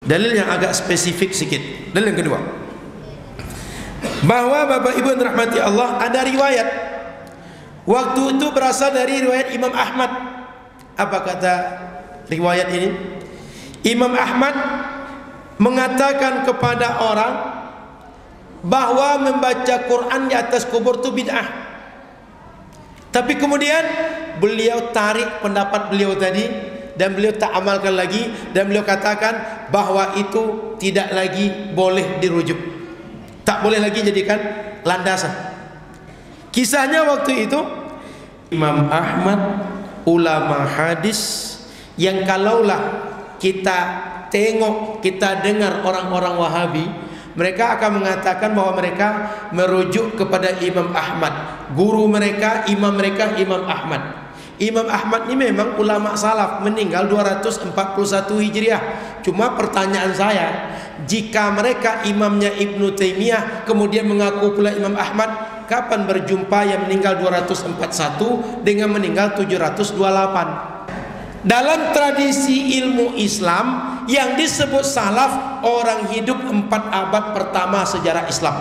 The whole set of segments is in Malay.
Dalil yang agak spesifik sedikit. Dalil yang kedua, bahwa Bapak Ibu yang dirahmati Allah, ada riwayat waktu itu berasal dari riwayat Imam Ahmad. Apa kata riwayat ini? Imam Ahmad mengatakan kepada orang bahwa membaca Quran di atas kubur itu bid'ah. Tapi kemudian beliau tarik pendapat beliau tadi dan beliau tak amalkan lagi, dan beliau katakan bahwa itu tidak lagi boleh dirujuk, tak boleh lagi jadikan landasan. Kisahnya waktu itu Imam Ahmad, ulama hadis yang kalaulah kita tengok, kita dengar orang-orang Wahabi, mereka akan mengatakan bahwa mereka merujuk kepada Imam Ahmad, guru mereka, imam Ahmad. Imam Ahmad ini memang ulama salaf, meninggal 241 Hijriah. Cuma pertanyaan saya, jika mereka imamnya Ibnu Taimiyah kemudian mengaku pula Imam Ahmad, kapan berjumpa yang meninggal 241 dengan meninggal 728? Dalam tradisi ilmu Islam yang disebut salaf, orang hidup 4 abad pertama sejarah Islam.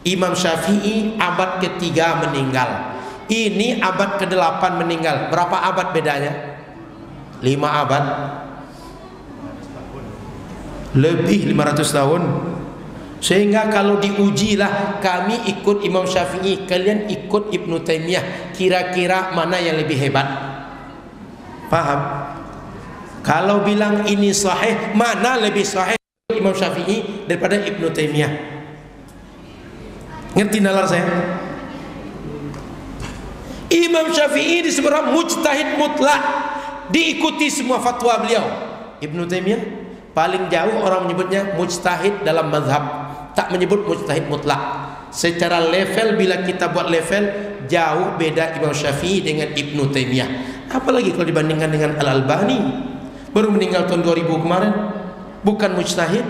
Imam Syafi'i abad ke-3 meninggal, ini abad ke-8 meninggal. Berapa abad bedanya? 5 abad, lebih 500 tahun. Sehingga kalau diujilah, kami ikut Imam Syafi'i, kalian ikut Ibnu Taimiyah, kira-kira mana yang lebih hebat? Paham? Kalau bilang ini sahih, mana lebih sahih Imam Syafi'i daripada Ibnu Taimiyah? Ngerti nalar saya? Imam Syafi'i disebut mujtahid mutlak, diikuti semua fatwa beliau. Ibnu Taimiyah paling jauh orang menyebutnya mujtahid dalam mazhab, tak menyebut mujtahid mutlak. Secara level, bila kita buat level, jauh beda Imam Syafi'i dengan Ibnu Taimiyah. Apalagi kalau dibandingkan dengan Al-Albani, baru meninggal tahun 2000 kemarin, bukan mujtahid.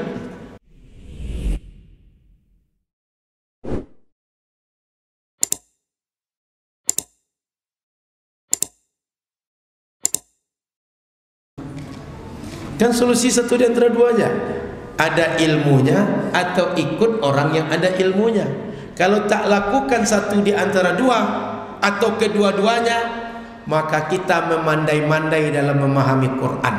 Kan solusi satu di antara dua aja, ada ilmunya atau ikut orang yang ada ilmunya. Kalau tak lakukan satu di antara dua atau kedua-duanya, maka kita memandai-mandai dalam memahami Quran.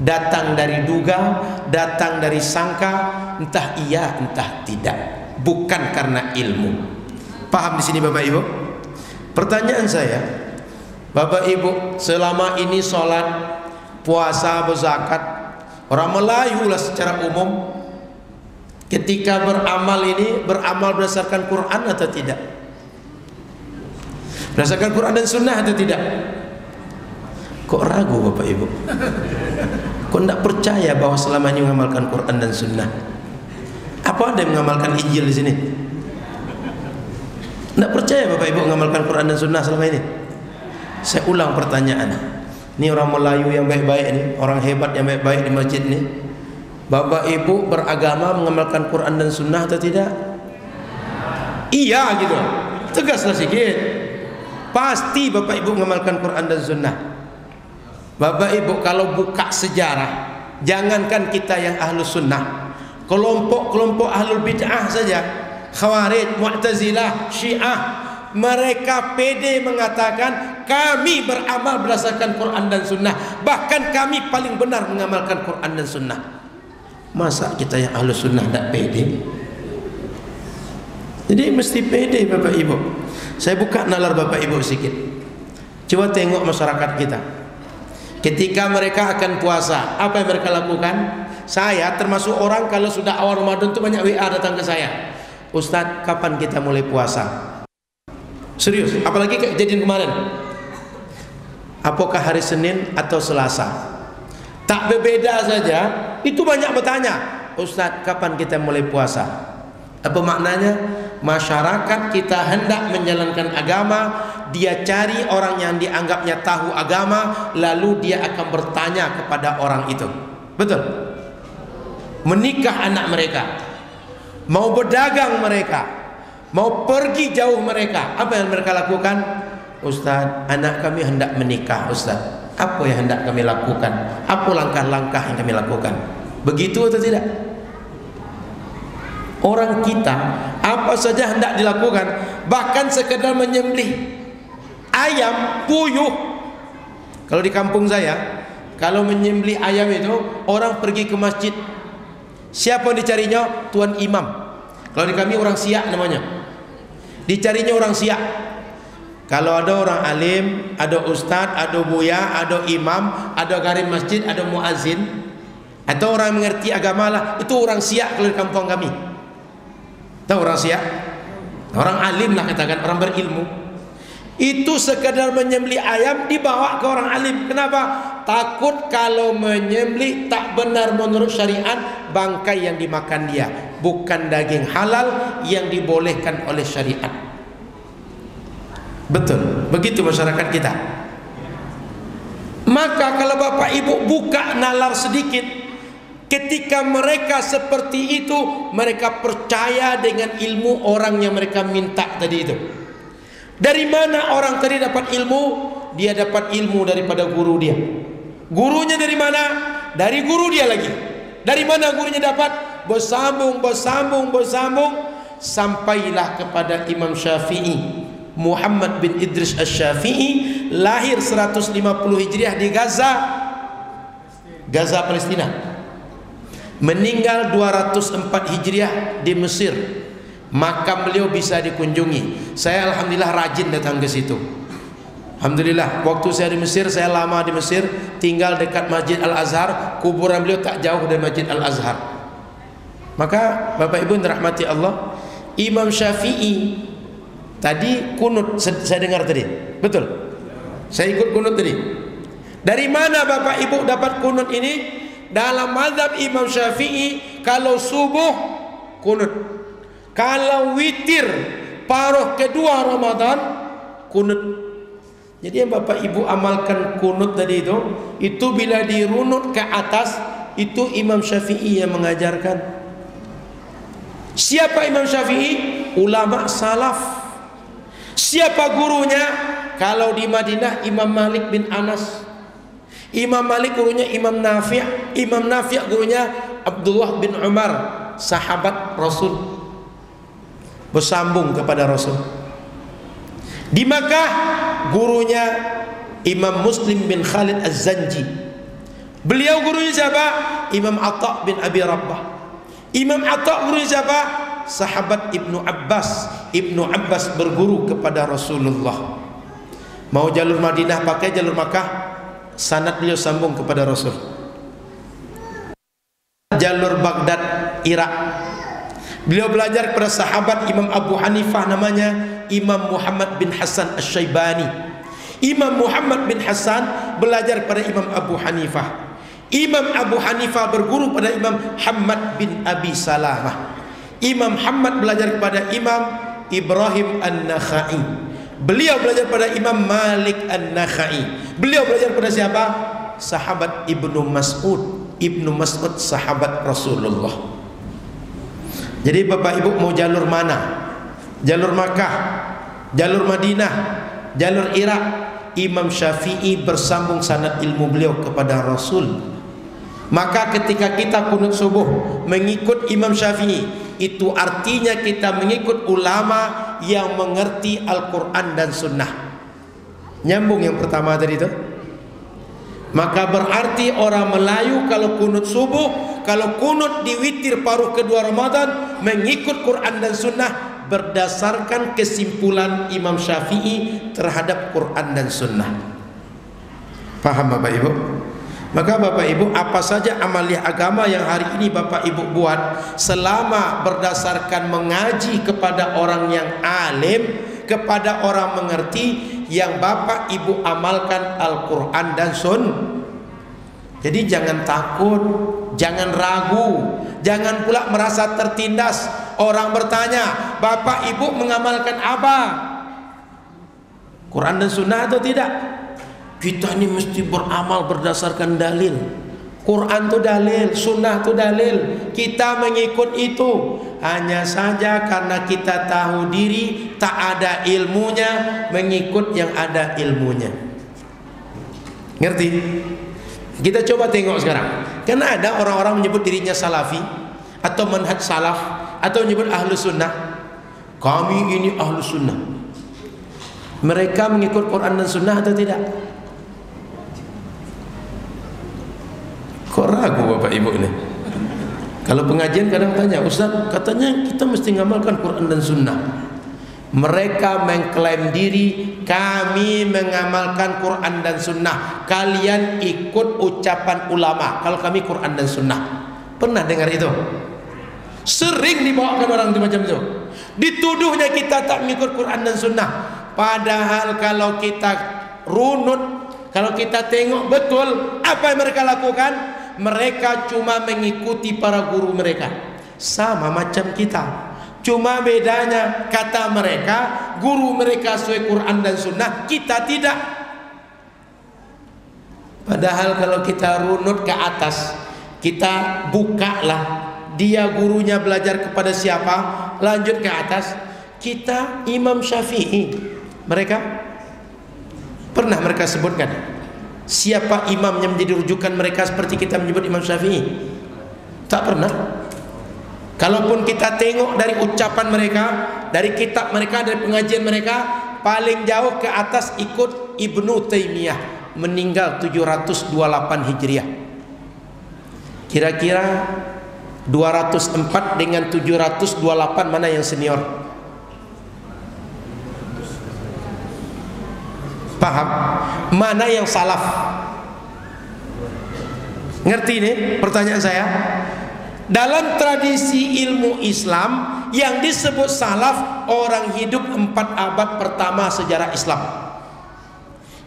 Datang dari duga, datang dari sangka, entah iya entah tidak, bukan karena ilmu. Paham di sini Bapak Ibu? Pertanyaan saya, Bapak Ibu selama ini sholat, puasa, berzakat, orang Melayu lah secara umum, ketika beramal ini beramal berdasarkan Quran atau tidak? Berdasarkan Quran dan Sunnah atau tidak? Kok ragu Bapak Ibu? Kok tidak percaya bahwa selama ini mengamalkan Quran dan Sunnah? Apa ada yang mengamalkan Injil di sini? Tidak percaya Bapak Ibu mengamalkan Quran dan Sunnah selama ini? Saya ulang pertanyaan. Ini orang Melayu yang baik-baik ini, orang hebat yang baik-baik di masjid ini. Bapak Ibu beragama mengamalkan Quran dan Sunnah atau tidak? Iya gitu. Tegaslah sedikit. Pasti Bapak Ibu mengamalkan Quran dan Sunnah. Bapak Ibu kalau buka sejarah, jangankan kita yang ahlu sunnah, kelompok-kelompok ahlul bid'ah saja, Khawarij, Mu'tazilah, Syiah, mereka pede mengatakan kami beramal berdasarkan Quran dan Sunnah, bahkan kami paling benar mengamalkan Quran dan Sunnah. Masa kita yang ahlu sunnah tidak pede? Jadi mesti pede Bapak Ibu. Saya buka nalar Bapak Ibu sedikit. Coba tengok masyarakat kita. Ketika mereka akan puasa, apa yang mereka lakukan? Saya termasuk orang kalau sudah awal Ramadan itu banyak WA datang ke saya. Ustadz, kapan kita mulai puasa? Serius, apalagi kejadian kemarin. Apakah hari Senin atau Selasa? Tak berbeda saja, itu banyak bertanya, Ustadz, kapan kita mulai puasa? Apa maknanya? Masyarakat kita hendak menjalankan agama, dia cari orang yang dianggapnya tahu agama, lalu dia akan bertanya kepada orang itu. Betul? Menikah anak mereka, mau berdagang mereka, mau pergi jauh mereka, apa yang mereka lakukan? Ustaz, anak kami hendak menikah. Ustaz, apa yang hendak kami lakukan? Apa langkah-langkah yang kami lakukan? Begitu atau tidak? Orang kita apa saja hendak dilakukan, bahkan sekedar menyembelih ayam, puyuh. Kalau di kampung saya, kalau menyembelih ayam itu orang pergi ke masjid. Siapa yang dicarinya? Tuan imam. Kalau di kami orang Siak namanya. Dicarinya orang Siak. Kalau ada orang alim, ada ustadz, ada buya, ada imam, ada garim masjid, ada muazin, atau orang mengerti agama lah, itu orang Siak kalau di kampung kami. Tahu orang Siak? Orang alim lah katakan, orang berilmu. Itu sekadar menyembelih ayam dibawa ke orang alim. Kenapa? Takut kalau menyembelih tak benar menurut syariat, bangkai yang dimakan dia, bukan daging halal yang dibolehkan oleh syariat. Betul, begitu masyarakat kita. Maka kalau bapak ibu buka nalar sedikit, ketika mereka seperti itu, mereka percaya dengan ilmu orang yang mereka minta tadi itu. Dari mana orang tadi dapat ilmu? Dia dapat ilmu daripada guru dia. Gurunya dari mana? Dari guru dia lagi. Dari mana gurunya dapat? Bersambung, sampailah kepada Imam Syafi'i. Muhammad bin Idris Asy-Syafi'i, lahir 150 Hijriah di Gaza, Palestina. Meninggal 204 Hijriah di Mesir. Makam beliau bisa dikunjungi. Saya alhamdulillah rajin datang ke situ. Alhamdulillah, waktu saya di Mesir, saya lama di Mesir, tinggal dekat Masjid Al-Azhar. Kuburan beliau tak jauh dari Masjid Al-Azhar. Maka Bapak Ibu yang dirahmati Allah, Imam Syafi'i tadi kunut, saya dengar tadi. Betul? Saya ikut kunut tadi. Dari mana Bapak Ibu dapat kunut ini? Dalam mazhab Imam Syafi'i, kalau subuh kunut, kalau witir paruh kedua Ramadan kunut. Jadi yang Bapak Ibu amalkan kunut tadi itu bila dirunut ke atas, itu Imam Syafi'i yang mengajarkan. Siapa Imam Syafi'i? Ulama salaf. Siapa gurunya? Kalau di Madinah Imam Malik bin Anas. Imam Malik gurunya Imam Nafi'. Imam Nafi' gurunya Abdullah bin Umar, sahabat Rasul. Bersambung kepada Rasul. Di Makkah gurunya Imam Muslim bin Khalid Az-Zanji. Beliau gurunya siapa? Imam Atha bin Abi Rabbah. Imam Atha gurunya siapa? Sahabat Ibnu Abbas. Ibnu Abbas berguru kepada Rasulullah. Mau jalur Madinah pakai jalur Makkah, sanad beliau sambung kepada Rasul. Jalur Baghdad, Irak, beliau belajar kepada sahabat Imam Abu Hanifah, namanya Imam Muhammad bin Hasan Asy-Syaibani. Imam Muhammad bin Hasan belajar kepada Imam Abu Hanifah. Imam Abu Hanifah berguru pada Imam Hamad bin Abi Salamah. Imam Hamad belajar kepada Imam Ibrahim An-Nakhai. Beliau belajar pada Imam Malik An-Nakhai. Beliau belajar pada siapa? Sahabat Ibnu Mas'ud. Ibnu Mas'ud sahabat Rasulullah. Jadi Bapak Ibu mau jalur mana? Jalur Makkah, jalur Madinah, jalur Irak, Imam Syafi'i bersambung sanad ilmu beliau kepada Rasul. Maka ketika kita kunut subuh mengikut Imam Syafi'i, itu artinya kita mengikut ulama yang mengerti Al-Quran dan Sunnah. Nyambung yang pertama tadi itu. Maka berarti orang Melayu kalau kunut subuh, kalau kunut di witir paruh kedua Ramadan, mengikut Quran dan Sunnah berdasarkan kesimpulan Imam Syafi'i terhadap Quran dan Sunnah. Paham Bapak Ibu? Maka Bapak Ibu, apa saja amalia agama yang hari ini Bapak Ibu buat, selama berdasarkan mengaji kepada orang yang alim, kepada orang mengerti, yang Bapak Ibu amalkan Al-Quran dan Sunnah. Jadi jangan takut, jangan ragu, jangan pula merasa tertindas. Orang bertanya, Bapak Ibu mengamalkan apa? Quran dan Sunnah atau tidak? Kita ini mesti beramal berdasarkan dalil. Quran itu dalil, Sunnah itu dalil. Kita mengikut itu. Hanya saja karena kita tahu diri, tak ada ilmunya, mengikut yang ada ilmunya. Ngerti? Kita coba tengok sekarang. Karena ada orang-orang menyebut dirinya salafi atau manhaj salaf atau menyebut ahlu sunnah. Kami ini ahlu sunnah. Mereka mengikut Quran dan sunnah atau tidak? Kok ragu bapak ibu ini? Kalau pengajian kadang tanya, Ustaz, katanya kita mesti ngamalkan Quran dan sunnah. Mereka mengklaim diri, kami mengamalkan Quran dan sunnah, kalian ikut ucapan ulama. Kalau kami Quran dan sunnah. Pernah dengar itu? Sering dibawakan orang itu macam itu. Dituduhnya kita tak mengikut Quran dan sunnah. Padahal kalau kita runut, kalau kita tengok betul apa yang mereka lakukan, mereka cuma mengikuti para guru mereka. Sama macam kita. Cuma bedanya kata mereka, guru mereka sesuai Quran dan sunnah, kita tidak. Padahal kalau kita runut ke atas, kita bukalah dia gurunya belajar kepada siapa, lanjut ke atas, kita Imam Syafi'i. Mereka pernah mereka sebutkan siapa imam yang menjadi rujukan mereka seperti kita menyebut Imam Syafi'i? Tak pernah. Kalaupun kita tengok dari ucapan mereka, dari kitab mereka, dari pengajian mereka, paling jauh ke atas ikut Ibnu Taimiyah, meninggal 728 Hijriah. Kira-kira 204 dengan 728 mana yang senior? Paham? Mana yang salaf? Ngerti nih pertanyaan saya? Dalam tradisi ilmu Islam yang disebut salaf, orang hidup 4 abad pertama sejarah Islam.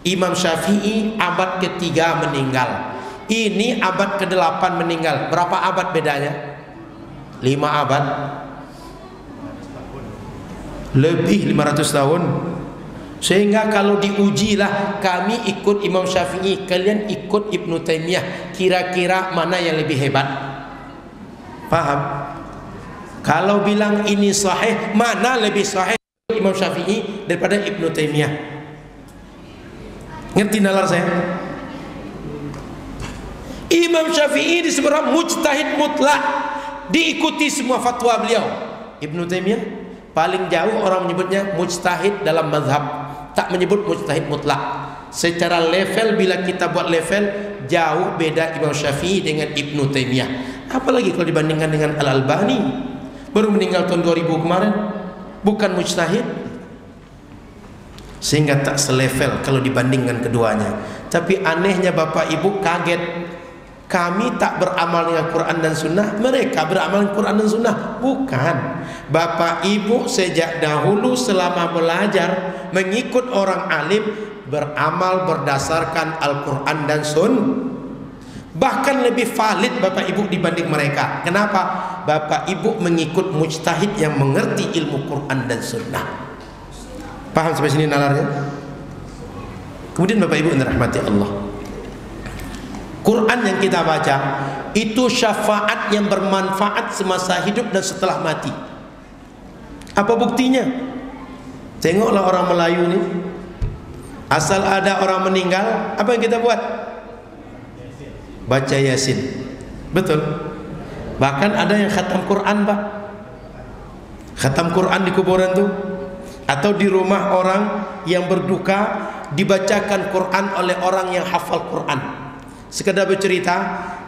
Imam Syafi'i abad ke-3 meninggal. Ini abad ke-8 meninggal. Berapa abad bedanya? 5 abad. Lebih 500 tahun. Sehingga kalau diujilah, kami ikut Imam Syafi'i, kalian ikut Ibnu Taimiyah, kira-kira mana yang lebih hebat? Paham? Kalau bilang ini sahih, mana lebih sahih Imam Syafi'i daripada Ibnu Taimiyah? Ngerti nalar saya? Imam Syafi'i disebut mujtahid mutlak, diikuti semua fatwa beliau. Ibnu Taimiyah paling jauh orang menyebutnya mujtahid dalam mazhab, tak menyebut mujtahid mutlak. Secara level, bila kita buat level, jauh beda Imam Syafi'i dengan Ibnu Taimiyah. Apalagi kalau dibandingkan dengan Al-Albani, baru meninggal tahun 2000 kemarin, bukan mujtahid. Sehingga tak selevel kalau dibandingkan keduanya. Tapi anehnya Bapak Ibu kaget, kami tak beramal dengan Quran dan Sunnah, mereka beramal dengan Quran dan Sunnah. Bukan. Bapak Ibu sejak dahulu selama belajar mengikut orang alim, beramal berdasarkan Al-Quran dan Sunnah. Bahkan lebih valid Bapak Ibu dibanding mereka. Kenapa? Bapak Ibu mengikut mujtahid yang mengerti ilmu Quran dan Sunnah. Paham sampai sini nalarnya? Kemudian Bapak Ibu yang dirahmati Allah, Quran yang kita baca itu syafaat yang bermanfaat semasa hidup dan setelah mati. Apa buktinya? Tengoklah orang Melayu ni, asal ada orang meninggal, apa yang kita buat? Baca Yasin. Betul. Bahkan ada yang khatam Quran, Pak. Khatam Quran di kuburan tu, atau di rumah orang yang berduka dibacakan Quran oleh orang yang hafal Quran. Sekedar bercerita,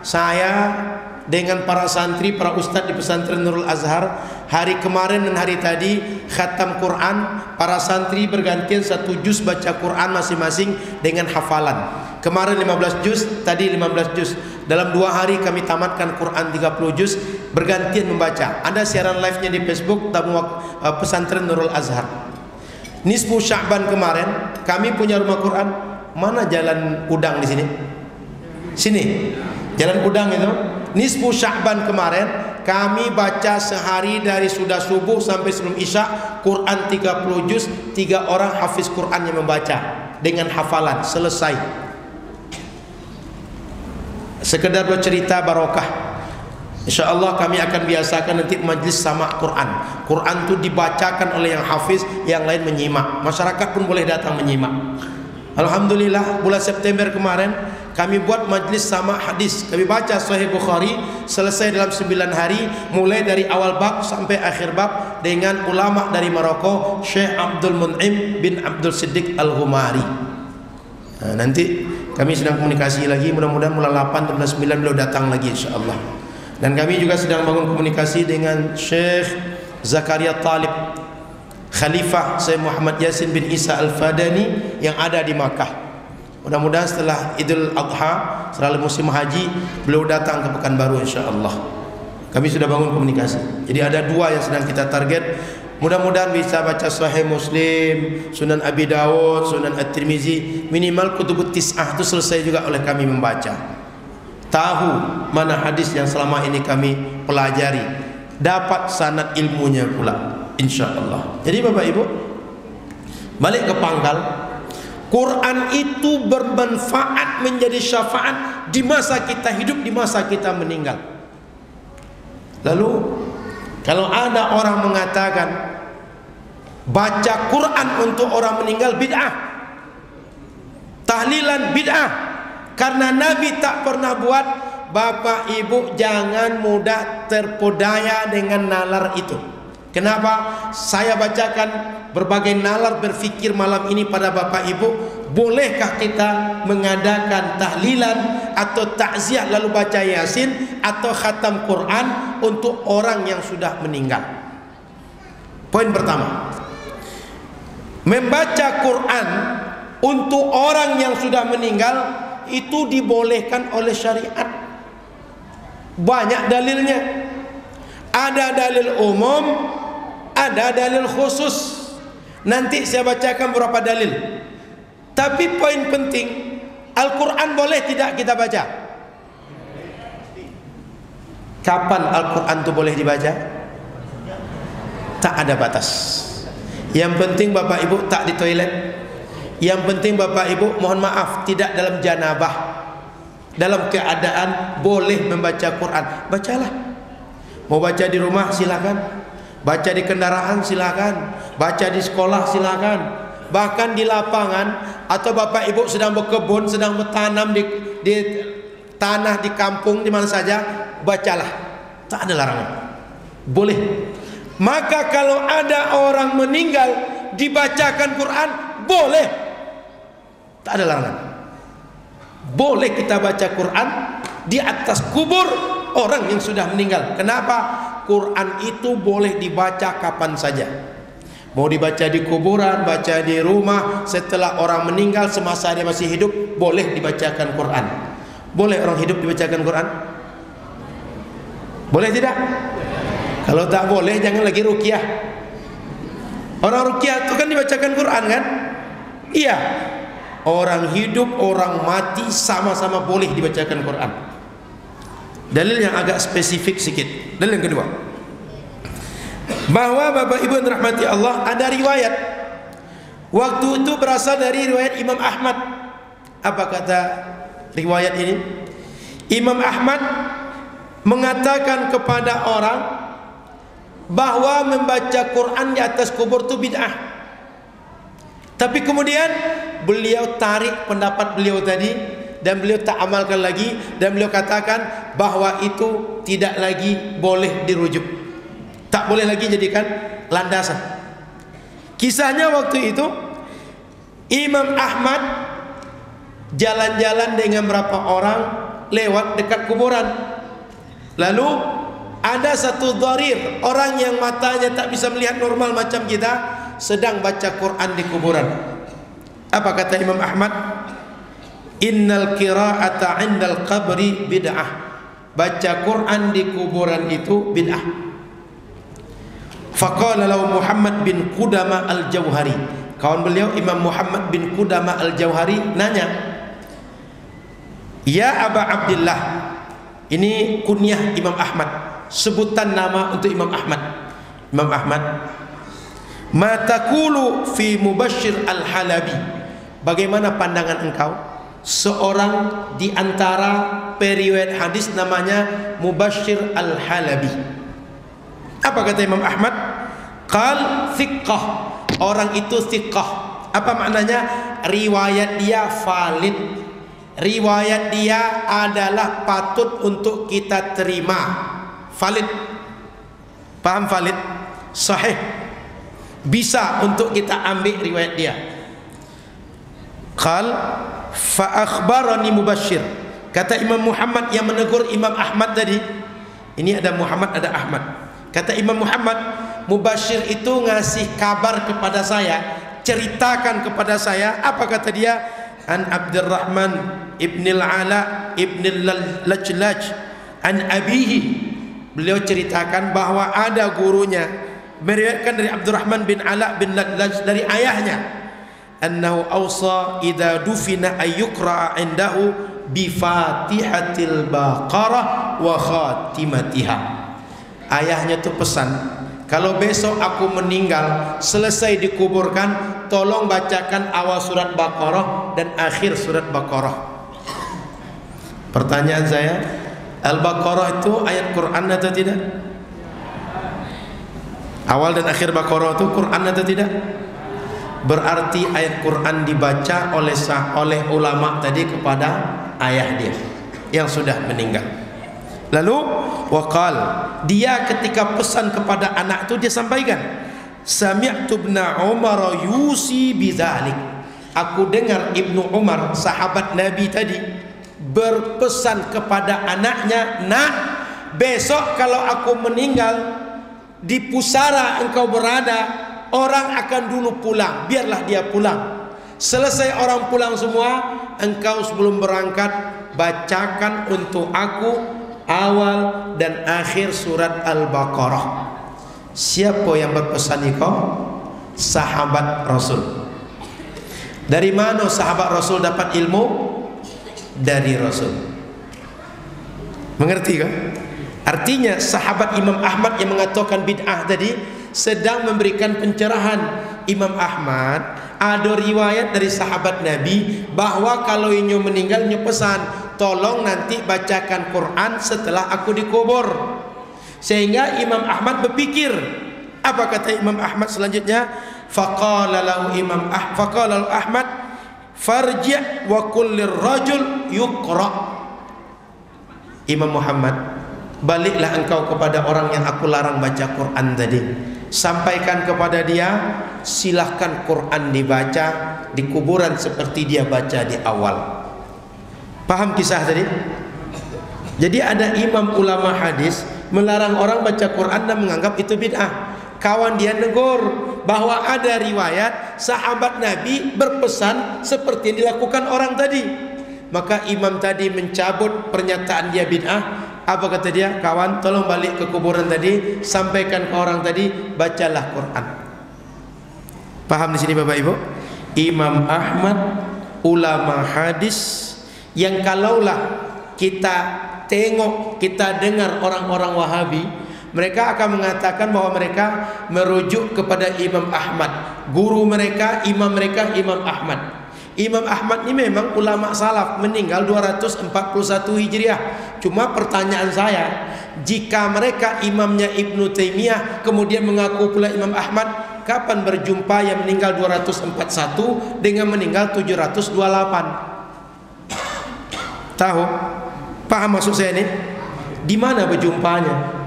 saya dengan para santri, para ustadz di pesantren Nurul Azhar, hari kemarin dan hari tadi khatam Quran. Para santri bergantian 1 juz baca Quran masing-masing dengan hafalan. Kemarin 15 juz, tadi 15 juz. Dalam 2 hari kami tamatkan Quran 30 juz, bergantian membaca. Ada siaran live-nya di Facebook tamu pesantren Nurul Azhar. Nisfu Sya'ban kemarin kami punya rumah Quran. Mana jalan udang di sini? Sini. Jalan udang itu. Nisfu Sya'ban kemarin kami baca sehari dari sudah subuh sampai sebelum isya, Quran 30 juz, 3 orang hafiz Quran yang membaca dengan hafalan, selesai. Sekedar bercerita barokah. InsyaAllah kami akan biasakan nanti majlis sama Quran. Quran itu dibacakan oleh yang hafiz, yang lain menyimak. Masyarakat pun boleh datang menyimak. Alhamdulillah bulan September kemarin kami buat majlis sama hadis. Kami baca Sahih Bukhari selesai dalam 9 hari, mulai dari awal bab sampai akhir bab dengan ulama dari Maroko, Syekh Abdul Mun'im bin Abdul Siddiq Al-Ghumari. Nah, nanti kami sedang komunikasi lagi, mudah-mudahan mulai 8 dan 9 beliau datang lagi insyaallah. Dan kami juga sedang bangun komunikasi dengan Syekh Zakaria Talib, Khalifah Syekh Muhammad Yasin bin Isa Al-Fadani yang ada di Makkah. Mudah-mudahan setelah Idul Adha, setelah musim haji, beliau datang ke Pekanbaru insyaallah. Kami sudah bangun komunikasi. Jadi ada 2 yang sedang kita target. Mudah-mudahan bisa baca Sahih Muslim, Sunan Abi Dawud, Sunan At-Tirmizi, minimal Kutubut Tis'ah itu selesai juga oleh kami membaca. Tahu mana hadis yang selama ini kami pelajari, dapat sanad ilmunya pula insyaallah. Jadi Bapak Ibu, balik ke pangkal, Quran itu bermanfaat menjadi syafaat di masa kita hidup, di masa kita meninggal. Lalu kalau ada orang mengatakan baca Quran untuk orang meninggal bid'ah, tahlilan bid'ah, karena Nabi tak pernah buat, Bapak Ibu jangan mudah terpedaya dengan nalar itu. Kenapa? Saya bacakan berbagai nalar berfikir malam ini pada Bapak Ibu. Bolehkah kita mengadakan tahlilan atau takziah lalu baca Yasin atau khatam Quran untuk orang yang sudah meninggal? Poin pertama, membaca Quran untuk orang yang sudah meninggal itu dibolehkan oleh syariat. Banyak dalilnya. Ada dalil umum, ada dalil khusus. Nanti saya bacakan beberapa dalil. Tapi poin penting, Al-Quran boleh tidak kita baca? Kapan Al-Quran itu boleh dibaca? Tak ada batas. Yang penting Bapak Ibu tak di toilet. Yang penting Bapak Ibu mohon maaf tidak dalam janabah. Dalam keadaan boleh membaca Quran, bacalah. Mau baca di rumah silakan, baca di kendaraan silakan, baca di sekolah silakan, bahkan di lapangan, atau Bapak Ibu sedang berkebun, sedang bertanam di tanah di kampung di mana saja, bacalah. Tak ada larangan. Boleh. Maka kalau ada orang meninggal dibacakan Quran, boleh. Tak ada larangan. Boleh kita baca Quran di atas kubur orang yang sudah meninggal. Kenapa? Quran itu boleh dibaca kapan saja. Mau dibaca di kuburan, baca di rumah, setelah orang meninggal, semasa dia masih hidup, boleh dibacakan Quran. Boleh orang hidup dibacakan Quran? Boleh tidak? Kalau tak boleh, jangan lagi ruqyah. Orang ruqyah itu kan dibacakan Quran kan? Iya. Orang hidup, orang mati sama-sama boleh dibacakan Quran. Dalil yang agak spesifik sedikit. Dalil yang kedua, bahwa Bapak Ibu yang dirahmati Allah, ada riwayat. Waktu itu berasal dari riwayat Imam Ahmad. Apa kata riwayat ini? Imam Ahmad mengatakan kepada orang bahwa membaca Quran di atas kubur itu bid'ah. Tapi kemudian beliau tarik pendapat beliau tadi dan beliau tak amalkan lagi, dan beliau katakan bahwa itu tidak lagi boleh dirujuk, tak boleh lagi jadikan landasan. Kisahnya waktu itu Imam Ahmad jalan-jalan dengan beberapa orang lewat dekat kuburan. Lalu ada satu dharir, orang yang matanya tak bisa melihat normal macam kita, sedang baca Quran di kuburan. Apa kata Imam Ahmad? Innal qira'ata 'indal qabri bid'ah. Baca Quran di kuburan itu bid'ah. Faqala lahu Muhammad bin Qudamah Al-Jauhari. Kawan beliau Imam Muhammad bin Qudamah Al-Jauhari nanya, "Ya Aba Abdillah." Ini kunyah Imam Ahmad, sebutan nama untuk Imam Ahmad. Imam Ahmad, "Ma taqulu fi Mubashshir Al-Halabi?" Bagaimana pandangan engkau seorang di antara periwayat hadis namanya Mubashshir Al-Halabi? Apa kata Imam Ahmad? Qal thiqah. Orang itu thiqah. Apa maknanya? Riwayat dia valid. riwayat dia adalah patut untuk kita terima, valid. Paham valid? Sahih. Bisa untuk kita ambil riwayat dia. Qal fa akhbarani Mubashir. Kata Imam Muhammad yang menegur Imam Ahmad tadi. Ini ada Muhammad, ada Ahmad. Kata Imam Muhammad, Mubashir itu ngasih kabar kepada saya, ceritakan kepada saya. Apa kata dia? An Abdurrahman ibn al-Ala ibn al-Lajlaj an abihi. Beliau ceritakan bahwa ada gurunya meriwayatkan dari Abdurrahman bin Ala bin Lajlaj dari ayahnya, annahu awsa idza dufina ayyukra indahu bi Fatihatil Baqarah wa khatimatiha. Ayahnya tuh pesan, kalau besok aku meninggal, selesai dikuburkan, tolong bacakan awal surat Baqarah dan akhir surat Baqarah. Pertanyaan saya, Al-Baqarah itu ayat Quran atau tidak? Awal dan akhir Baqarah itu Quran atau tidak? Berarti ayat Quran dibaca oleh ulama tadi kepada ayah dia yang sudah meninggal. Lalu waqal, dia ketika pesan kepada anak itu dia sampaikan, sami'tu ibna Umar yusi bidzalik. Aku dengar Ibnu Umar, sahabat Nabi tadi, berpesan kepada anaknya, nak, besok kalau aku meninggal, di pusara engkau berada, orang akan dulu pulang, biarlah dia pulang. Selesai orang pulang semua, engkau sebelum berangkat bacakan untuk aku awal dan akhir surat Al-Baqarah. Siapa yang berpesan itu? Sahabat Rasul. Dari mana sahabat Rasul dapat ilmu? Dari Rasul. Mengerti kan? Artinya sahabat Imam Ahmad yang mengatakan bid'ah tadi sedang memberikan pencerahan. Imam Ahmad ada riwayat dari sahabat Nabi bahwa kalau inyo meninggal inyo pesan, tolong nanti bacakan Quran setelah aku dikubur. Sehingga Imam Ahmad berpikir, apa kata Imam Ahmad selanjutnya? Faqala lahu Ahmad farji' wa kullir rajul yuqra. Imam Muhammad, baliklah engkau kepada orang yang aku larang baca Quran tadi, sampaikan kepada dia, silahkan Quran dibaca di kuburan seperti dia baca di awal. Paham kisah tadi? Jadi ada imam ulama hadis melarang orang baca Quran dan menganggap itu bid'ah. Kawan dia negur bahwa ada riwayat sahabat Nabi berpesan seperti yang dilakukan orang tadi. Maka imam tadi mencabut pernyataan dia bid'ah. Apa kata dia? Kawan, tolong balik ke kuburan tadi, sampaikan ke orang tadi, bacalah Quran. Paham di sini Bapak Ibu? Imam Ahmad, ulama hadis yang kalaulah kita tengok, kita dengar orang-orang Wahabi, mereka akan mengatakan bahwa mereka merujuk kepada Imam Ahmad. Guru mereka, Imam Ahmad. Imam Ahmad ini memang ulama salaf, meninggal 241 Hijriah. Cuma pertanyaan saya, jika mereka imamnya Ibnu Taimiyah kemudian mengaku pula Imam Ahmad, kapan berjumpa yang meninggal 241 dengan meninggal 728? Tahu? Paham maksud saya ini? Di mana berjumpanya?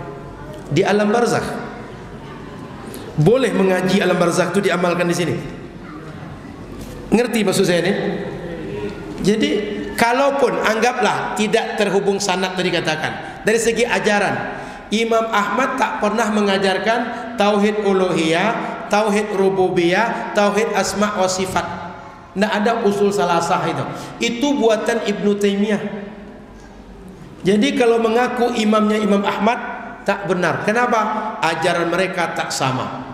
Di alam barzakh. Boleh mengaji alam barzakh itu diamalkan di sini. Ngerti maksud saya ini? Jadi kalaupun anggaplah tidak terhubung sanad tadi katakan, dari segi ajaran Imam Ahmad tak pernah mengajarkan tauhid uluhiyah, tauhid rububiyah, tauhid asma wa sifat. Tidak ada usul salasah itu. Itu buatan Ibnu Taimiyah. Jadi kalau mengaku imamnya Imam Ahmad tak benar. Kenapa? Ajaran mereka tak sama.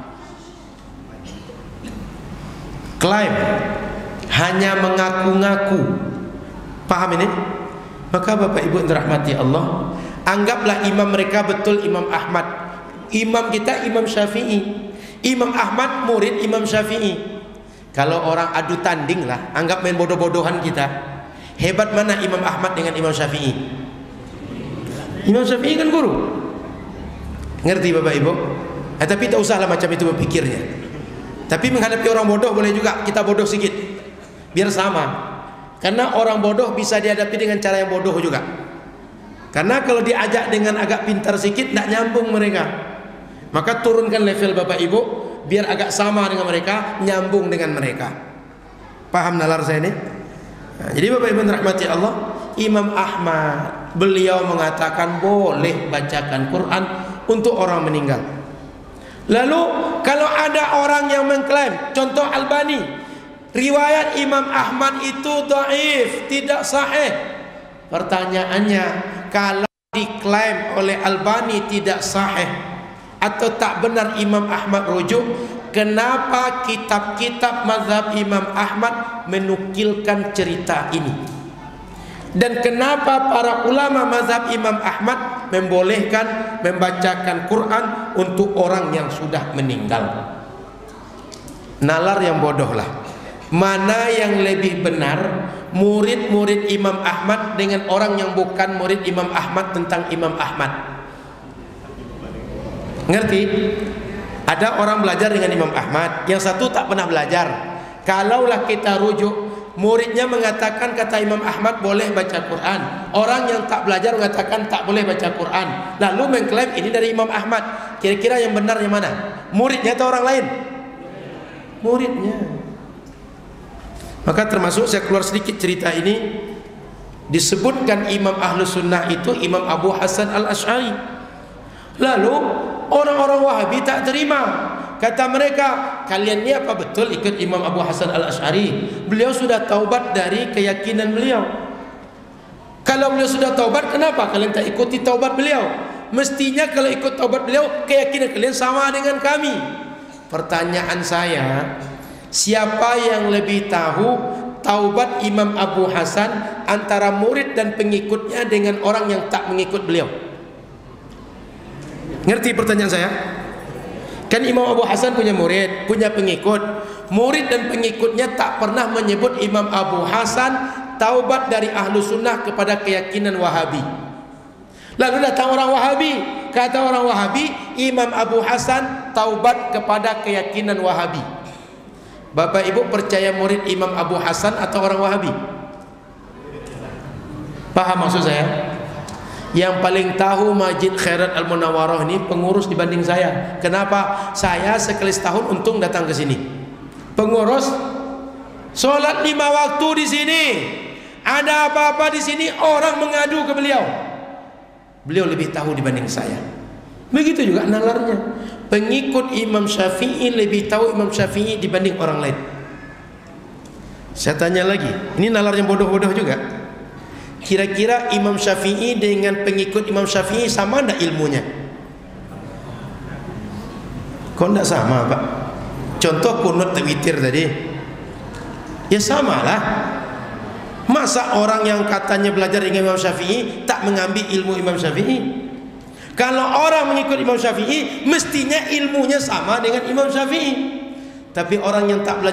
Klaim hanya mengaku-ngaku. Paham ini? Maka Bapak Ibu yang dirahmati Allah, anggaplah imam mereka betul Imam Ahmad. Imam kita Imam Syafi'i. Imam Ahmad murid Imam Syafi'i. Kalau orang adu tanding lah, anggap main bodoh-bodohan kita. Hebat mana Imam Ahmad dengan Imam Syafi'i? Imam Syafi'i kan guru. Ngerti Bapak Ibu? Tapi tak usahlah macam itu berpikirnya. Tapi menghadapi orang bodoh boleh juga kita bodoh sikit, biar sama. Karena orang bodoh bisa dihadapi dengan cara yang bodoh juga. Karena kalau diajak dengan agak pintar sedikit, tidak nyambung mereka. Maka turunkan level Bapak Ibu, biar agak sama dengan mereka, nyambung dengan mereka. Paham nalar saya ini? Nah, jadi Bapak Ibu rahmati Allah, Imam Ahmad beliau mengatakan boleh bacakan Quran untuk orang meninggal. Lalu kalau ada orang yang mengklaim, contoh Albani, riwayat Imam Ahmad itu dhaif, tidak sahih. Pertanyaannya, kalau diklaim oleh Albani tidak sahih atau tak benar Imam Ahmad rujuk, kenapa kitab-kitab mazhab Imam Ahmad menukilkan cerita ini? Dan kenapa para ulama mazhab Imam Ahmad membolehkan membacakan Quran untuk orang yang sudah meninggal? Nalar yang bodoh lah. Mana yang lebih benar, murid-murid Imam Ahmad dengan orang yang bukan murid Imam Ahmad tentang Imam Ahmad? Ngerti? Ada orang belajar dengan Imam Ahmad, yang satu tak pernah belajar. Kalaulah kita rujuk, muridnya mengatakan kata Imam Ahmad boleh baca Quran, orang yang tak belajar mengatakan tak boleh baca Quran, lalu mengklaim ini dari Imam Ahmad. Kira-kira yang benar yang mana? Muridnya atau orang lain? Muridnya. Maka termasuk saya keluar sedikit cerita ini, disebutkan Imam Ahlus Sunnah itu Imam Abu Hasan Al-Asy'ari. Lalu orang-orang Wahabi tak terima. Kata mereka, kalian ni apa betul ikut Imam Abu Hasan Al-Asy'ari? Beliau sudah taubat dari keyakinan beliau. Kalau beliau sudah taubat, kenapa kalian tak ikuti taubat beliau? Mestinya kalau ikut taubat beliau, keyakinan kalian sama dengan kami. Pertanyaan saya, siapa yang lebih tahu taubat Imam Abu Hasan antara murid dan pengikutnya dengan orang yang tak mengikut beliau? Ngerti pertanyaan saya? Kan Imam Abu Hasan punya murid, punya pengikut. Murid dan pengikutnya tak pernah menyebut Imam Abu Hasan taubat dari Ahlu Sunnah kepada keyakinan Wahabi. Lalu datang orang Wahabi, kata orang Wahabi, Imam Abu Hasan taubat kepada keyakinan Wahabi. Bapak Ibu percaya murid Imam Abu Hasan atau orang Wahabi? Paham maksud saya? Yang paling tahu Masjid Khairat Al-Munawwarah ini pengurus dibanding saya. Kenapa? Saya sekali setahun untung datang ke sini. Pengurus sholat 5 waktu di sini. Ada apa-apa di sini orang mengadu ke beliau. Beliau lebih tahu dibanding saya. Begitu juga nalarnya. Pengikut Imam Syafi'i lebih tahu Imam Syafi'i dibanding orang lain. Saya tanya lagi, ini nalar yang bodoh-bodoh juga. Kira-kira Imam Syafi'i dengan pengikut Imam Syafi'i sama tidak ilmunya? Kok tidak sama, Pak? Contoh kunut witir tadi, ya samalah. Masa orang yang katanya belajar dengan Imam Syafi'i tak mengambil ilmu Imam Syafi'i? Kalau orang mengikut Imam Syafi'i, mestinya ilmunya sama dengan Imam Syafi'i. Tapi orang yang tak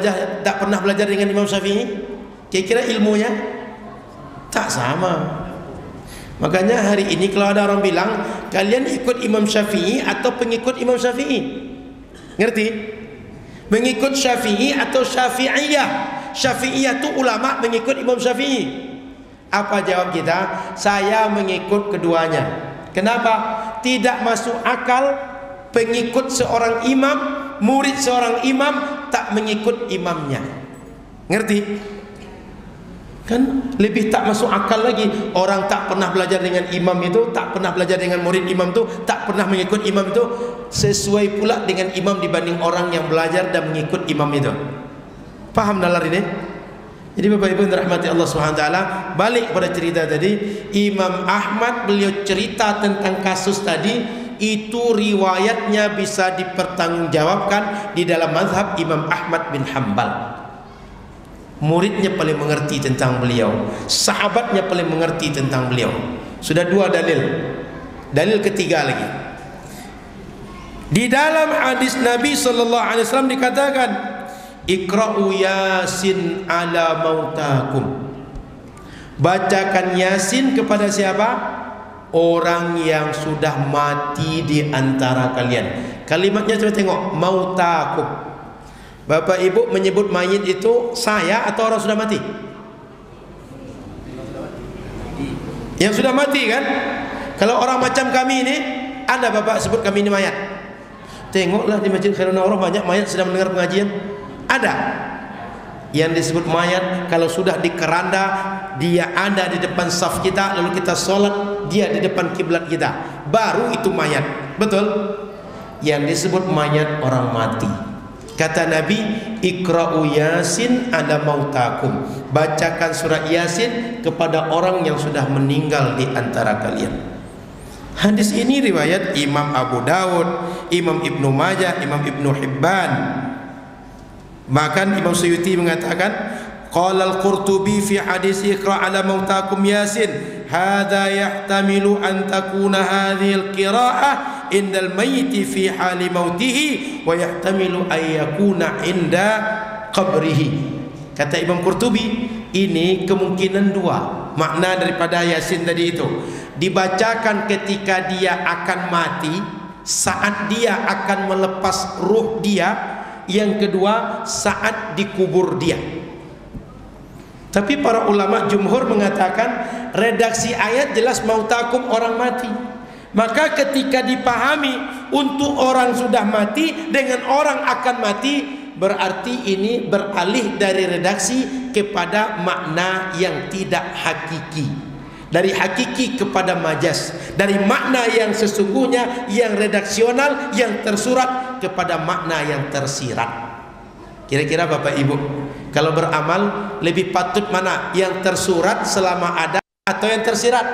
pernah belajar dengan Imam Syafi'i, kira-kira ilmunya tak sama. Makanya hari ini kalau ada orang bilang kalian ikut Imam Syafi'i atau pengikut Imam Syafi'i, ngerti? Mengikut Syafi'i atau Syafi'iyah? Syafi'iyah itu ulama mengikut Imam Syafi'i. Apa jawab kita? Saya mengikut keduanya. Kenapa? Tidak masuk akal pengikut seorang imam, murid seorang imam tak mengikut imamnya. Ngerti? Kan lebih tak masuk akal lagi. Orang tak pernah belajar dengan imam itu, tak pernah belajar dengan murid imam itu, tak pernah mengikut imam itu, sesuai pula dengan imam dibanding orang yang belajar dan mengikut imam itu. Paham nalar ini? Jadi Bapak Ibu yang dirahmati Allah SWT, balik pada cerita tadi, Imam Ahmad beliau cerita tentang kasus tadi, itu riwayatnya bisa dipertanggungjawabkan di dalam mazhab Imam Ahmad bin Hanbal. Muridnya paling mengerti tentang beliau, sahabatnya paling mengerti tentang beliau. Sudah 2 dalil. Dalil ketiga lagi. Di dalam hadis Nabi SAW dikatakan, Iqra'u Yasin ala mautakum. Bacakan Yasin kepada siapa? Orang yang sudah mati di antara kalian. Kalimatnya coba tengok, mautakum. Bapak Ibu menyebut mayit itu saya atau orang sudah mati? Yang sudah mati kan? Kalau orang macam kami ini, Anda Bapak sebut kami ini mayat. Tengoklah di Masjid Khairun Nawroh banyak mayat sedang mendengar pengajian. Ada. Yang disebut mayat kalau sudah di keranda, dia ada di depan saf kita, lalu kita sholat, dia di depan kiblat kita, baru itu mayat. Betul? Yang disebut mayat orang mati. Kata Nabi, Iqra'u Yasin ada mautakum. Bacakan surat Yasin kepada orang yang sudah meninggal di antara kalian. Hadis ini riwayat Imam Abu Dawud, Imam Ibnu Majah, Imam Ibnu Hibban. Bahkan Imam Suyuti mengatakan, qala al-Qurtubi fi hadis Iqra' ala mautakum Yasin, hadza yahtamilu an takuna hadhihi al-qira'ah indal mayyiti fi hali mautihi wa yahtamilu ay yakuna inda qabrihi. Kata Imam Qurtubi, ini kemungkinan dua makna daripada Yasin tadi itu. Dibacakan ketika dia akan mati, saat dia akan melepas ruh dia. Yang kedua, saat dikubur dia. Tapi para ulama jumhur mengatakan redaksi ayat jelas mautakum orang mati. Maka ketika dipahami untuk orang sudah mati dengan orang akan mati, berarti ini beralih dari redaksi kepada makna yang tidak hakiki. Dari hakiki kepada majas, dari makna yang sesungguhnya, yang redaksional, yang tersurat kepada makna yang tersirat. Kira-kira Bapak Ibu, kalau beramal lebih patut mana? Yang tersurat selama ada atau yang tersirat?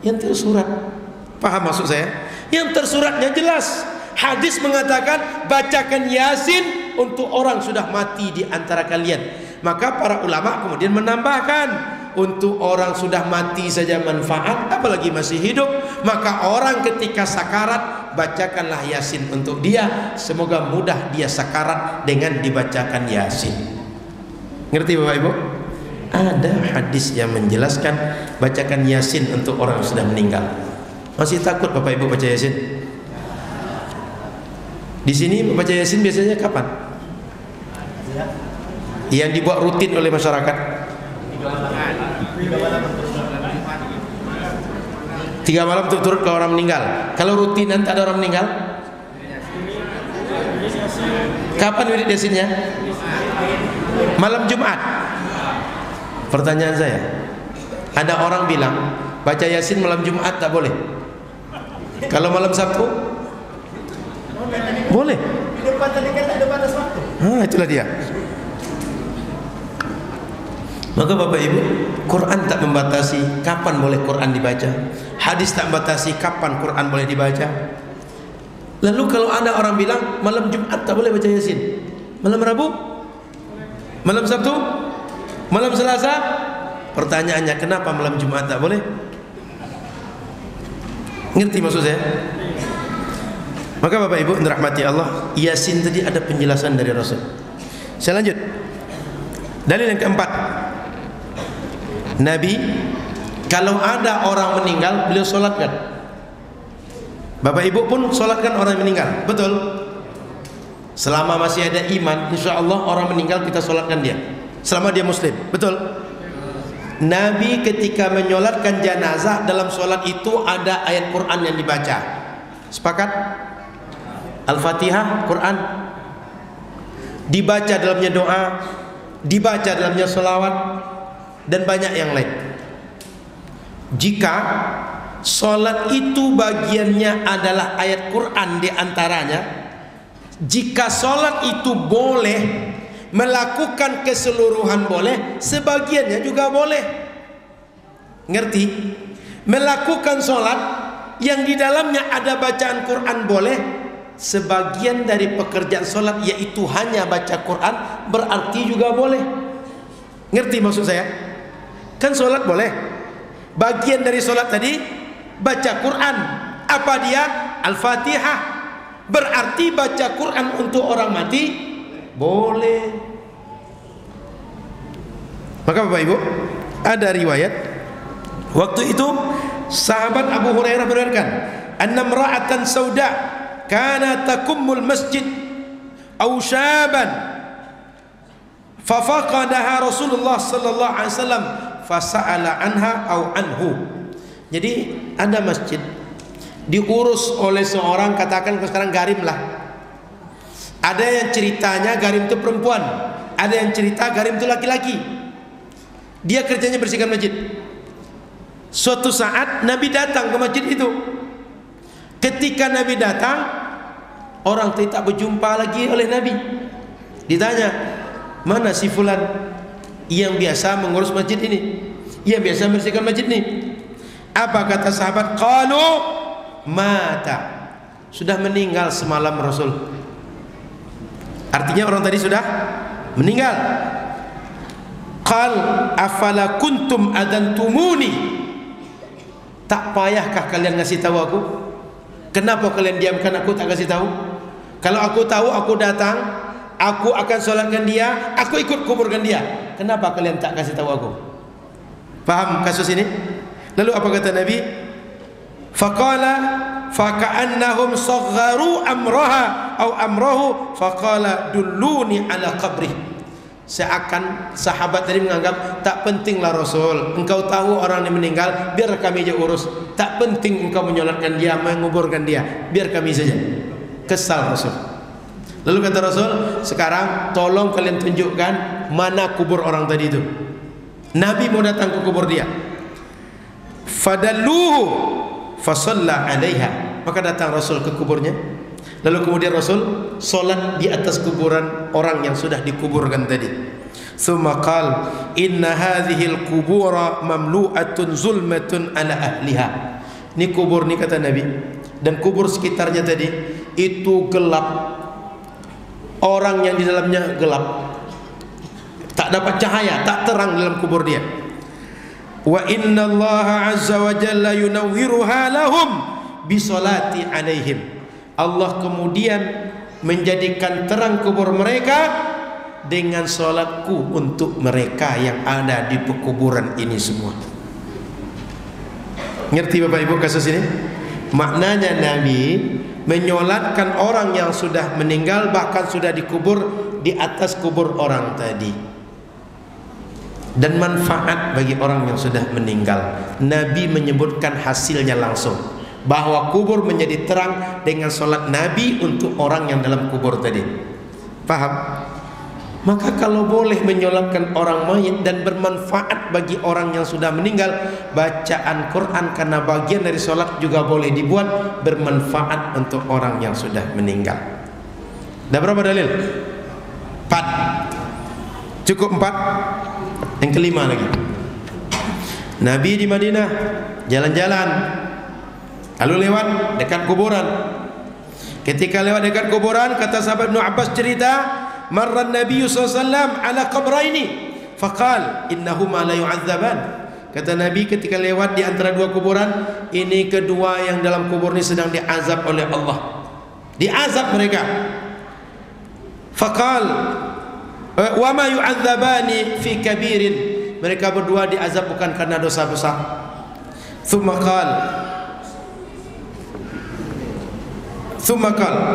Yang tersurat. Paham maksud saya? Yang tersuratnya jelas. Hadis mengatakan bacakan Yasin untuk orang sudah mati di antara kalian. Maka para ulama kemudian menambahkan, untuk orang sudah mati saja manfaat, apalagi masih hidup. Maka orang ketika sakarat, bacakanlah Yasin untuk dia. Semoga mudah dia sakarat dengan dibacakan Yasin. Ngerti Bapak Ibu? Ada hadis yang menjelaskan bacakan Yasin untuk orang yang sudah meninggal. Masih takut Bapak Ibu baca Yasin? Di sini baca Yasin biasanya kapan? Yang dibuat rutin oleh masyarakat? 3 malam turut-turut kalau orang meninggal. Kalau rutinan tak ada orang meninggal, kapan wirid Yasinnya? Malam Jumat. Pertanyaan saya, ada orang bilang baca Yasin malam Jumat tak boleh. Kalau malam Sabtu boleh. Itulah dia. Maka Bapak Ibu, Quran tak membatasi kapan boleh Quran dibaca. Hadis tak membatasi kapan Quran boleh dibaca. Lalu kalau ada orang bilang malam Jumat tak boleh baca Yasin, malam Rabu, malam Sabtu, malam Selasa, pertanyaannya kenapa malam Jumat tak boleh? Ngerti maksud saya? Maka Bapak Ibu dirahmati Allah, Yasin tadi ada penjelasan dari Rasul. Saya lanjut. Dalil yang keempat, Nabi kalau ada orang meninggal beliau solatkan. Bapak Ibu pun solatkan orang yang meninggal. Betul? Selama masih ada iman, insya Allah orang meninggal kita solatkan dia, selama dia muslim. Betul? Nabi ketika menyolatkan jenazah, dalam solat itu ada ayat Quran yang dibaca. Sepakat? Al-Fatihah, Quran. Dibaca dalamnya doa, dibaca dalamnya selawat, dan banyak yang lain. Jika solat itu bagiannya adalah ayat Quran di antaranya, jika solat itu boleh, melakukan keseluruhan boleh, sebagiannya juga boleh. Ngerti? Melakukan solat yang di dalamnya ada bacaan Quran boleh, sebagian dari pekerjaan solat yaitu hanya baca Quran berarti juga boleh. Ngerti maksud saya? Kan solat boleh, bagian dari solat tadi baca Quran. Apa dia? Al-Fatihah. Berarti baca Quran untuk orang mati boleh. Maka Bapak Ibu, ada riwayat waktu itu sahabat Abu Hurairah beriwayatkan, anna imra'atan sauda kana takummul masjid aw syaban fafaqadaha Rasulullah sallallahu alaihi wasallam fasa'ala anha au anhu. Jadi ada masjid diurus oleh seorang, katakan sekarang Garim lah. Ada yang ceritanya Garim itu perempuan, ada yang cerita Garim itu laki-laki. Dia kerjanya bersihkan masjid. Suatu saat Nabi datang ke masjid itu. Ketika Nabi datang, orang tidak berjumpa lagi oleh Nabi. Ditanya, mana si fulan yang biasa mengurus masjid ini, yang biasa membersihkan masjid ini? Apa kata sahabat? Qalu mata, sudah meninggal semalam Rasul. Artinya orang tadi sudah meninggal. Qal afala kuntum adantumuni, tak payahkah kalian ngasih tahu aku? Kenapa kalian diamkan aku, tak kasih tahu? Kalau aku tahu, aku datang, aku akan sholatkan dia, aku ikut kuburkan dia. Kenapa kalian tak kasih tahu aku? Paham kasus ini? Lalu apa kata Nabi? Faqala faka'annahum sagharu amraha atau amrahu faqala dulluni ala qabrih. Seakan sahabat tadi menganggap tak pentinglah Rasul, engkau tahu orang yang meninggal, biar kami aja urus. Tak penting engkau menyolatkan dia, menguburkan dia, biar kami saja. Kesal Rasul. Lalu kata Rasul, sekarang tolong kalian tunjukkan mana kubur orang tadi itu. Nabi mau datang ke kubur dia. Fadalluhu fasalla alaiha. Maka datang Rasul ke kuburnya. Lalu kemudian Rasul solat di atas kuburan orang yang sudah dikuburkan tadi. Tsumma qala inna hadhil qubura mamlu'atun zulmatun ala ahliha. Ini kubur ni kata Nabi, dan kubur sekitarnya tadi itu gelap. Orang yang di dalamnya gelap, tak dapat cahaya, tak terang dalam kubur dia. Wa inna Allah azza wa jalla yunawwiruha lahum bisolati alaihim. Allah kemudian menjadikan terang kubur mereka dengan solatku untuk mereka yang ada di pekuburan ini semua. Ngerti Bapak Ibu kasus ini? Maknanya Nabi menyolatkan orang yang sudah meninggal, bahkan sudah dikubur di atas kubur orang tadi. Dan manfaat bagi orang yang sudah meninggal, Nabi menyebutkan hasilnya langsung, bahwa kubur menjadi terang dengan solat Nabi untuk orang yang dalam kubur tadi. Paham? Maka kalau boleh menyolatkan orang mayit dan bermanfaat bagi orang yang sudah meninggal, bacaan Quran karena bagian dari solat juga boleh dibuat bermanfaat untuk orang yang sudah meninggal. Dah berapa dalil? 4. Cukup 4. Yang kelima lagi, Nabi di Madinah jalan-jalan, lalu lewat dekat kuburan. Ketika lewat dekat kuburan, kata sahabat Ibnu Abbas cerita, marra Nabi SAW ala qabraini faqal innahuma la yu'adzaban. Kata Nabi ketika lewat di antara dua kuburan, ini kedua yang dalam kubur ini sedang diazab oleh Allah, diazab mereka. Faqal wa ma yu'adzabani fi kabirin, mereka berdua diazab bukan karena dosa besar. Thumma qala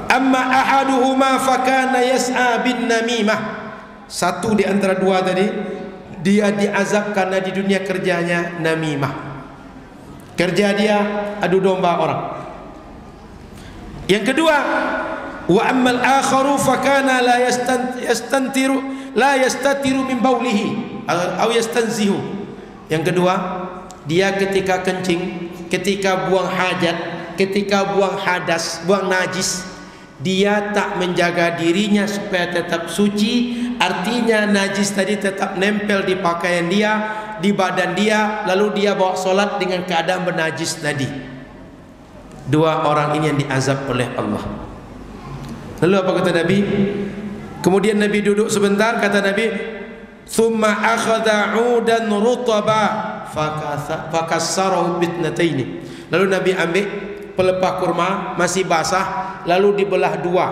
amma ahaduhuma fakana yas'a bin namimah. Satu di antara dua tadi, dia diazab karena di dunia kerjanya namimah. Kerja dia adu domba orang. Yang kedua, wa ammal akharu fakana la yastatiru min baulihi atau yastanzihu. Yang kedua, dia ketika kencing, ketika buang hajat, ketika buang hadas, buang najis, dia tak menjaga dirinya supaya tetap suci. Artinya najis tadi tetap nempel di pakaian dia, di badan dia, lalu dia bawa solat dengan keadaan bernajis tadi. Dua orang ini yang diazab oleh Allah. Lalu apa kata Nabi? Kemudian Nabi duduk sebentar, kata Nabi, thumma akhadha 'udan rutaba fakassarahu bitnataini. Lalu Nabi ambil pelepah kurma masih basah, lalu dibelah dua,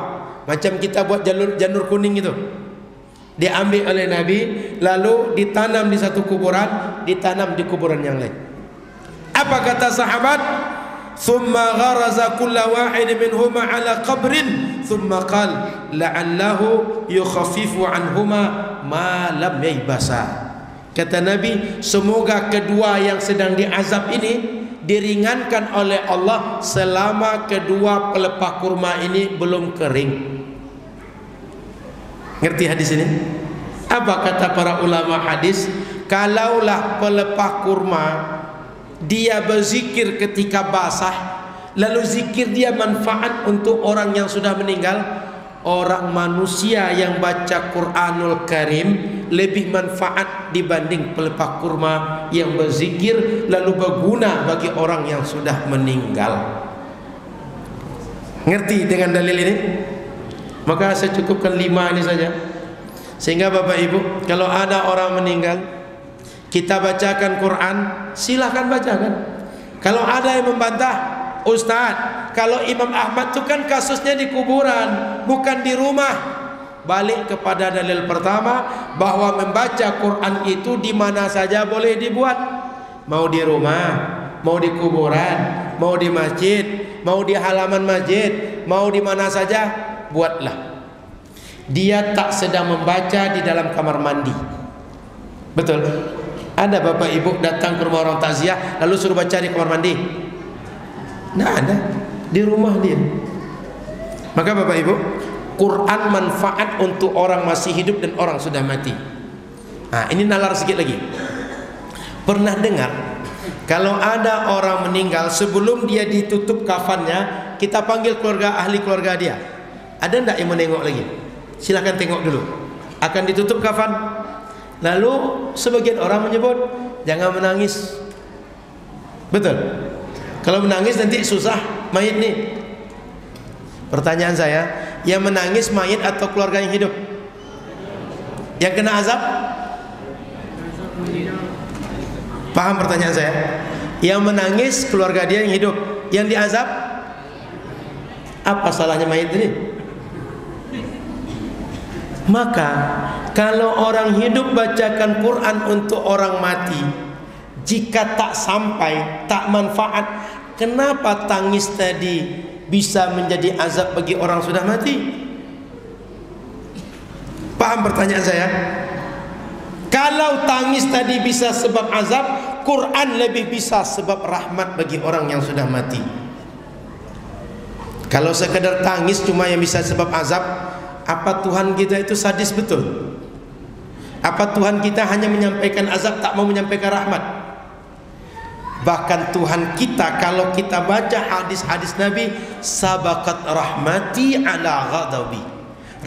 macam kita buat janur kuning itu. Diambil oleh Nabi, lalu ditanam di satu kuburan, ditanam di kuburan yang lain. Apa kata sahabat? Thumma gharaza kulla wahid minhuma ala qabrin thumma qala la'allahu yukhaffifu anhuma ma lam yaybasa. Kata Nabi, semoga kedua yang sedang diazab ini diringankan oleh Allah selama kedua pelepah kurma ini belum kering. Ngerti hadis ini? Apa kata para ulama hadis? Kalaulah pelepah kurma dia berzikir ketika basah, lalu zikir dia manfaat untuk orang yang sudah meninggal, orang manusia yang baca Quranul Karim lebih manfaat dibanding pelepah kurma yang berzikir lalu berguna bagi orang yang sudah meninggal. Ngerti dengan dalil ini? Maka saya cukupkan 5 ini saja, sehingga Bapak Ibu, kalau ada orang meninggal kita bacakan Quran, silahkan bacakan. Kalau ada yang membantah, Ustaz, kalau Imam Ahmad itu kan kasusnya di kuburan, bukan di rumah. Balik kepada dalil pertama, bahwa membaca Quran itu di mana saja boleh dibuat. Mau di rumah, mau di kuburan, mau di masjid, mau di halaman masjid, mau di mana saja, buatlah. Dia tak sedang membaca di dalam kamar mandi. Betul? Ada Bapak Ibu datang ke rumah orang takziah lalu suruh baca di kamar mandi? Tidak ada, di rumah dia. Maka Bapak Ibu, Quran manfaat untuk orang masih hidup dan orang sudah mati. Nah, ini nalar sedikit lagi. Pernah dengar kalau ada orang meninggal sebelum dia ditutup kafannya, kita panggil keluarga, ahli keluarga dia. Ada tidak yang menengok lagi? Silahkan tengok dulu. Akan ditutup kafan. Lalu sebagian orang menyebut, jangan menangis. Betul? Kalau menangis nanti susah mayit nih. Pertanyaan saya, yang menangis mayit atau keluarga yang hidup? Yang kena azab? Paham pertanyaan saya? Yang menangis keluarga dia yang hidup, yang diazab apa salahnya mayit ini? Maka kalau orang hidup bacakan Quran untuk orang mati, jika tak sampai, tak manfaat, kenapa tangis tadi bisa menjadi azab bagi orang sudah mati? Paham pertanyaan saya? Kalau tangis tadi bisa sebab azab, Quran lebih bisa sebab rahmat bagi orang yang sudah mati. Kalau sekedar tangis cuma yang bisa sebab azab, apa Tuhan kita itu sadis betul? Apa Tuhan kita hanya menyampaikan azab, tak mau menyampaikan rahmat? Bahkan Tuhan kita, kalau kita baca hadis-hadis Nabi, sabaqat rahmati ala ghadabi,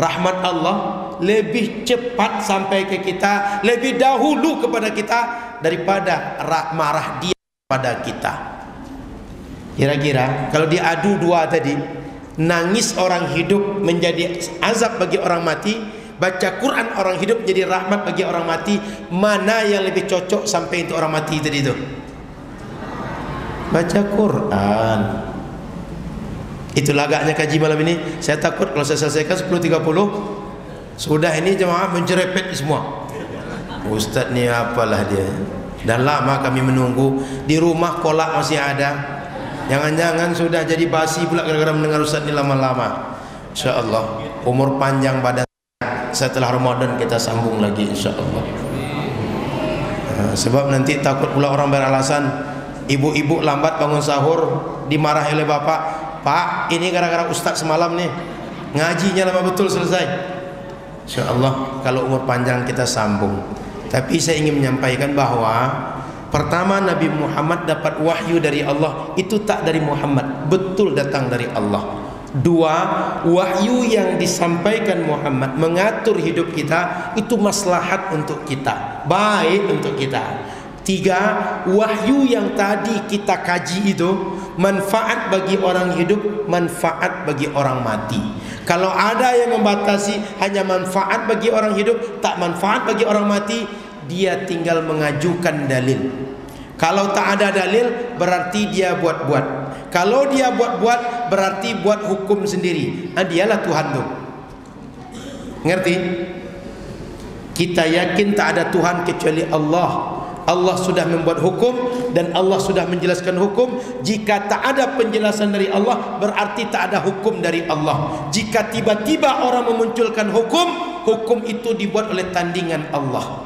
rahmat Allah lebih cepat sampai ke kita, lebih dahulu kepada kita daripada marah dia pada kita. Kira-kira kalau diadu dua tadi, nangis orang hidup menjadi azab bagi orang mati, baca Quran orang hidup jadi rahmat bagi orang mati, mana yang lebih cocok sampai untuk orang mati tadi itu? Baca Quran. Itulah agaknya kaji malam ini. Saya takut kalau saya selesaikan 10.30 sudah ini jemaah menjerepet semua. Ustaz ni apalah dia. Dan lama kami menunggu, di rumah kolak masih ada. Jangan-jangan sudah jadi basi pula gara-gara mendengar Ustaz ni lama-lama. InsyaAllah umur panjang badan, setelah Ramadan kita sambung lagi insyaAllah. Sebab nanti takut pula orang beralasan, ibu-ibu lambat bangun sahur, dimarahi oleh bapak. Pak, ini gara-gara Ustaz semalam nih, ngajinya lama betul selesai. InsyaAllah kalau umur panjang kita sambung. Tapi saya ingin menyampaikan bahwa pertama, Nabi Muhammad dapat wahyu dari Allah, itu tak dari Muhammad, betul datang dari Allah. Dua, wahyu yang disampaikan Muhammad mengatur hidup kita, itu maslahat untuk kita, baik untuk kita. Tiga, wahyu yang tadi kita kaji itu manfaat bagi orang hidup, manfaat bagi orang mati. Kalau ada yang membatasi hanya manfaat bagi orang hidup, tak manfaat bagi orang mati, dia tinggal mengajukan dalil. Kalau tak ada dalil, berarti dia buat-buat. Kalau dia buat-buat, berarti buat hukum sendiri. Nah, dialah Tuhan tu. Ngerti? Kita yakin tak ada Tuhan kecuali Allah. Allah sudah membuat hukum dan Allah sudah menjelaskan hukum. Jika tak ada penjelasan dari Allah, berarti tak ada hukum dari Allah. Jika tiba-tiba orang memunculkan hukum, hukum itu dibuat oleh tandingan Allah.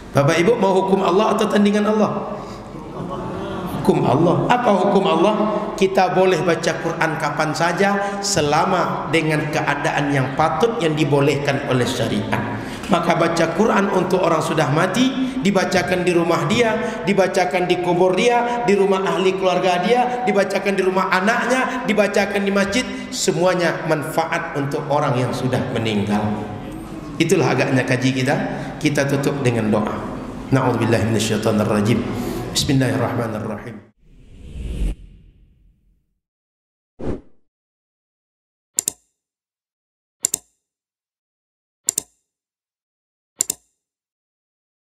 Bapak Ibu mau hukum Allah atau tandingan Allah? Hukum Allah. Apa hukum Allah? Kita boleh baca Quran kapan saja selama dengan keadaan yang patut yang dibolehkan oleh syariat. Maka baca Quran untuk orang sudah mati, dibacakan di rumah dia, dibacakan di kubur dia, di rumah ahli keluarga dia, dibacakan di rumah anaknya, dibacakan di masjid, semuanya manfaat untuk orang yang sudah meninggal. Itulah agaknya kaji kita. Kita tutup dengan doa. Na'udzubillahi minasyaitonir rajim. Bismillahirrahmanirrahim.